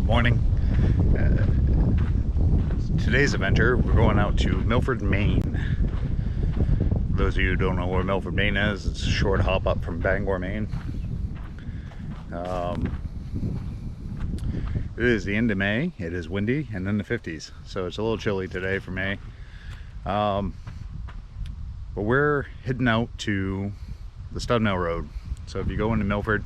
morning. Today's adventure, we're going out to Milford, Maine. For those of you who don't know where Milford, Maine is, it's a short hop up from Bangor, Maine. It is the end of May, it is windy and in the 50s, so it's a little chilly today for May. But we're heading out to the Stud Mill Road. So if you go into Milford,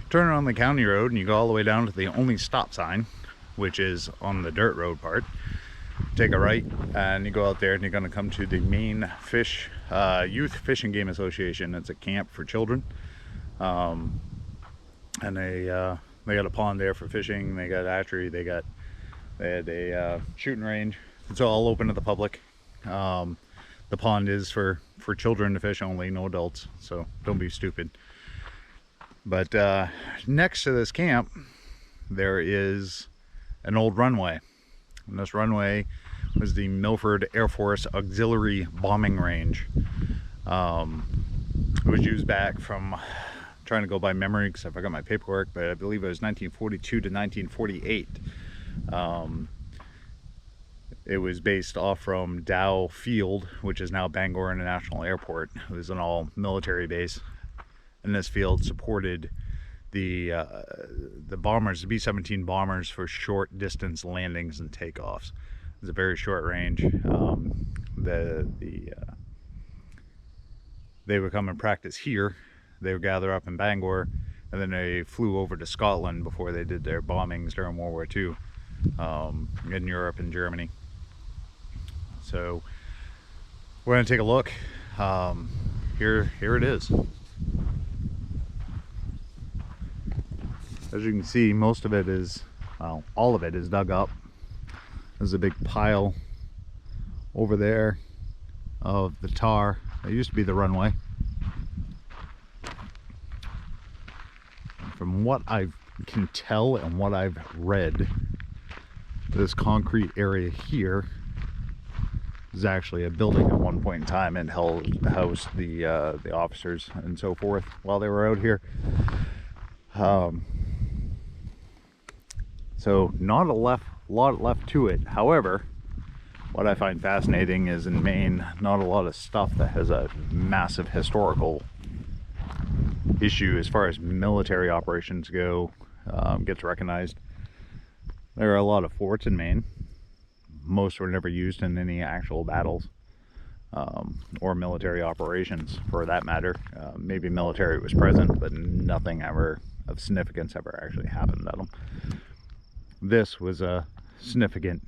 turn on the county road and you go all the way down to the only stop sign, which is on the dirt road part. Take a right and you go out there and you're going to come to the Maine Youth Fishing Game Association. It's a camp for children, and they got a pond there for fishing. They got archery. They had a shooting range. It's all open to the public. The pond is for children to fish only, no adults, so don't be stupid. But next to this camp there is an old runway, and this runway was the Milford Air Force Auxiliary bombing range. It was used back from, trying to go by memory because I forgot my paperwork, but I believe it was 1942 to 1948. It was based off from Dow Field, which is now Bangor International Airport. It was an all military base, and this field supported the bombers, the B-17 bombers, for short distance landings and takeoffs. It's a very short range. They would come and practice here. They would gather up in Bangor, and then they flew over to Scotland before they did their bombings during World War II in Europe and Germany. So we're going to take a look. Here it is. As you can see, most of it is, well, all of it is dug up. There's a big pile over there of the tar. It used to be the runway. From what I can tell and what I've read, this concrete area here is actually a building at one point in time and housed the officers and so forth while they were out here. So not a lot left to it. However, what I find fascinating is in Maine, not a lot of stuff that has a massive historical issue as far as military operations go gets recognized. There are a lot of forts in Maine. Most were never used in any actual battles or military operations for that matter. Maybe military was present, but nothing ever of significance ever actually happened at them. This was a significant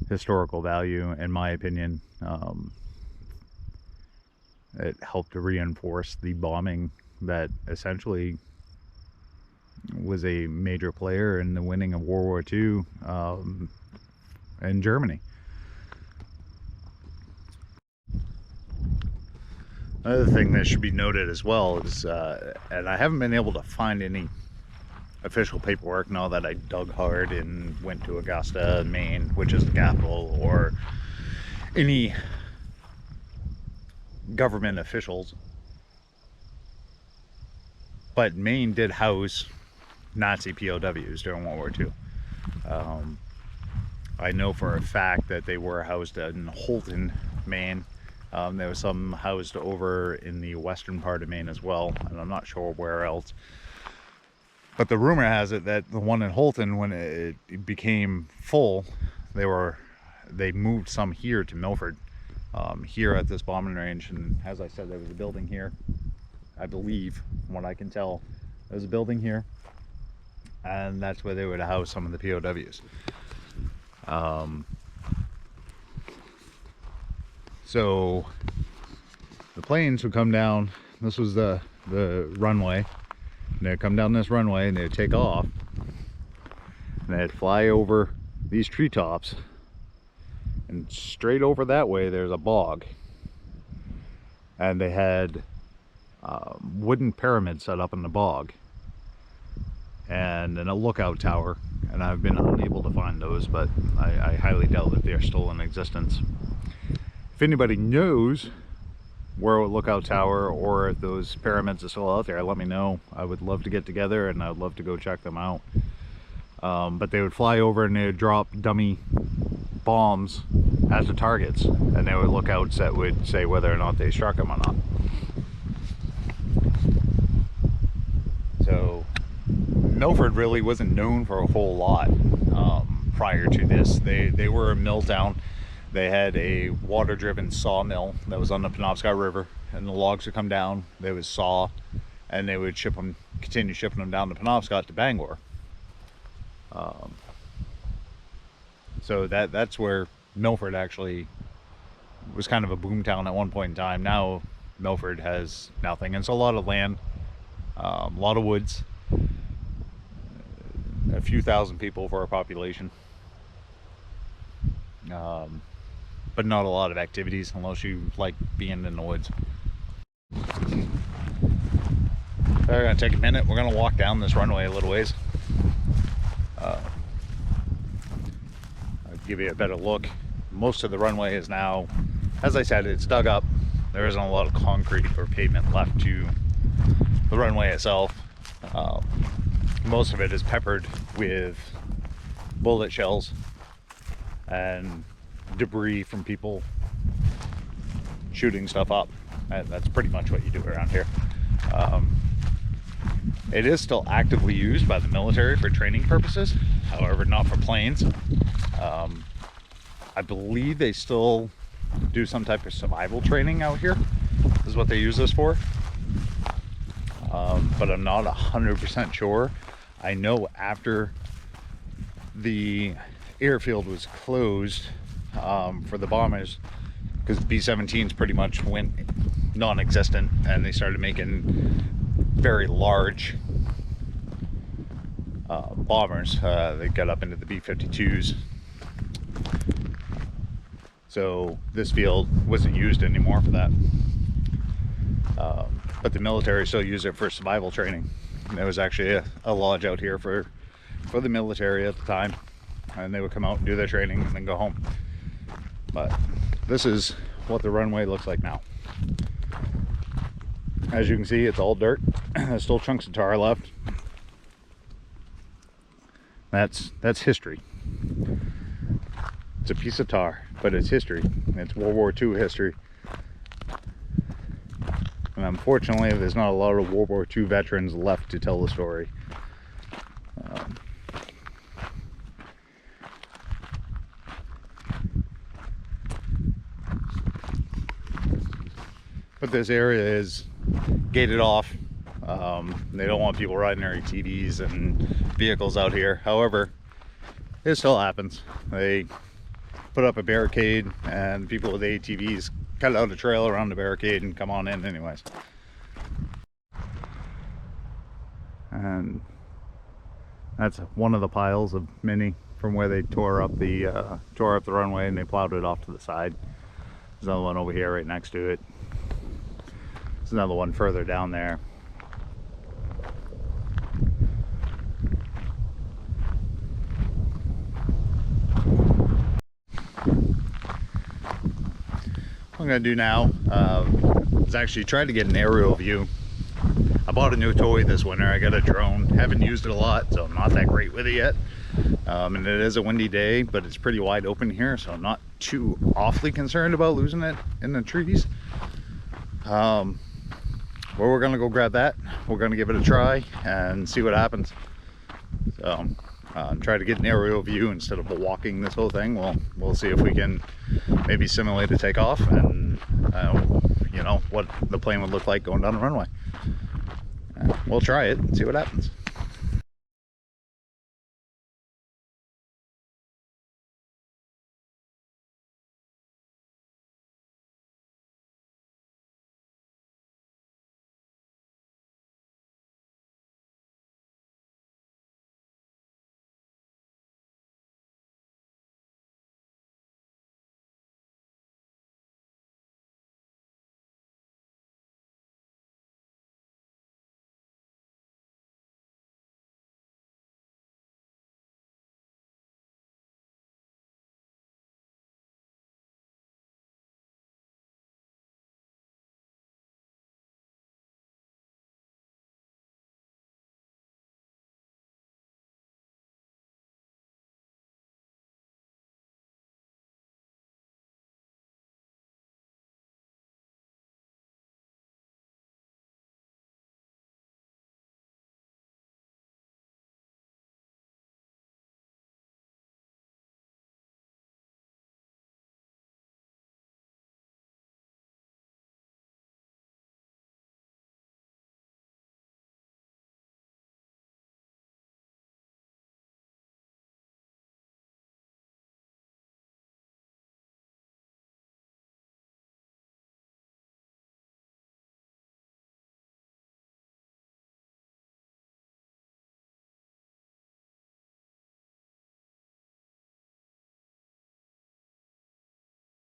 historical value, in my opinion. It helped to reinforce the bombing that essentially was a major player in the winning of World War II in Germany. Another thing that should be noted as well is, and I haven't been able to find any official paperwork now that I dug hard and went to Augusta, Maine, which is the capital, or any government officials. But Maine did house Nazi POWs during World War II. I know for a fact that they were housed in Holton, Maine. There was some housed over in the western part of Maine as well, and I'm not sure where else. But the rumor has it that the one in Holton, when it became full, they moved some here to Milford, here at this bombing range. And as I said, there was a building here. I believe, from what I can tell, there was a building here, and that's where they would house some of the POWs. So the planes would come down. This was the runway. And they'd come down this runway and they'd take off, and they'd fly over these treetops, and straight over that way there's a bog, and they had wooden pyramids set up in the bog and then a lookout tower, and I've been unable to find those, but I highly doubt that they're still in existence. If anybody knows lookout tower, or if those pyramids are still out there, let me know. I would love to get together and I'd love to go check them out. But they would fly over and they would drop dummy bombs as the targets, and there were lookouts that would say whether or not they struck them or not. So Milford really wasn't known for a whole lot prior to this. They were a mill town. They had a water-driven sawmill that was on the Penobscot River, and the logs would come down, they would saw, and they would continue shipping them down the Penobscot to Bangor. So that's where Milford actually was kind of a boom town at one point in time. Now Milford has nothing. It's a lot of land, a lot of woods, a few thousand people for our population, but not a lot of activities unless you like being in the woods. We're gonna take a minute. We're gonna walk down this runway a little ways. I'll give you a better look. Most of the runway is now, as I said, it's dug up. There isn't a lot of concrete or pavement left to the runway itself. Most of it is peppered with bullet shells and debris from people shooting stuff up. And that's pretty much what you do around here. It is still actively used by the military for training purposes, however not for planes. I believe they still do some type of survival training out here, is what they use this for. But I'm not 100% sure. I know after the airfield was closed for the bombers, because B-17s pretty much went non-existent, and they started making very large bombers. They got up into the B-52s. So this field wasn't used anymore for that. But the military still used it for survival training. And there was actually a lodge out here for the military at the time. And they would come out and do their training and then go home. But this is what the runway looks like now. As you can see, it's all dirt. There's still chunks of tar left. That's history. It's a piece of tar, but it's history. It's World War II history. And unfortunately, there's not a lot of World War II veterans left to tell the story. But this area is gated off. They don't want people riding their ATVs and vehicles out here. However, it still happens. They put up a barricade and people with ATVs cut out a trail around the barricade and come on in anyways. And that's one of the piles of many from where they tore up the runway and they plowed it off to the side. There's another one over here right next to it. There's another one further down there. What I'm gonna do now is actually try to get an aerial view. I bought a new toy this winter. I got a drone. Haven't used it a lot, so I'm not that great with it yet. And it is a windy day, but it's pretty wide open here, so I'm not too awfully concerned about losing it in the trees. Well, we're gonna go grab that. We're gonna give it a try and see what happens. So try to get an aerial view instead of walking this whole thing. We'll see if we can maybe simulate a takeoff and you know what the plane would look like going down the runway. We'll try it and see what happens.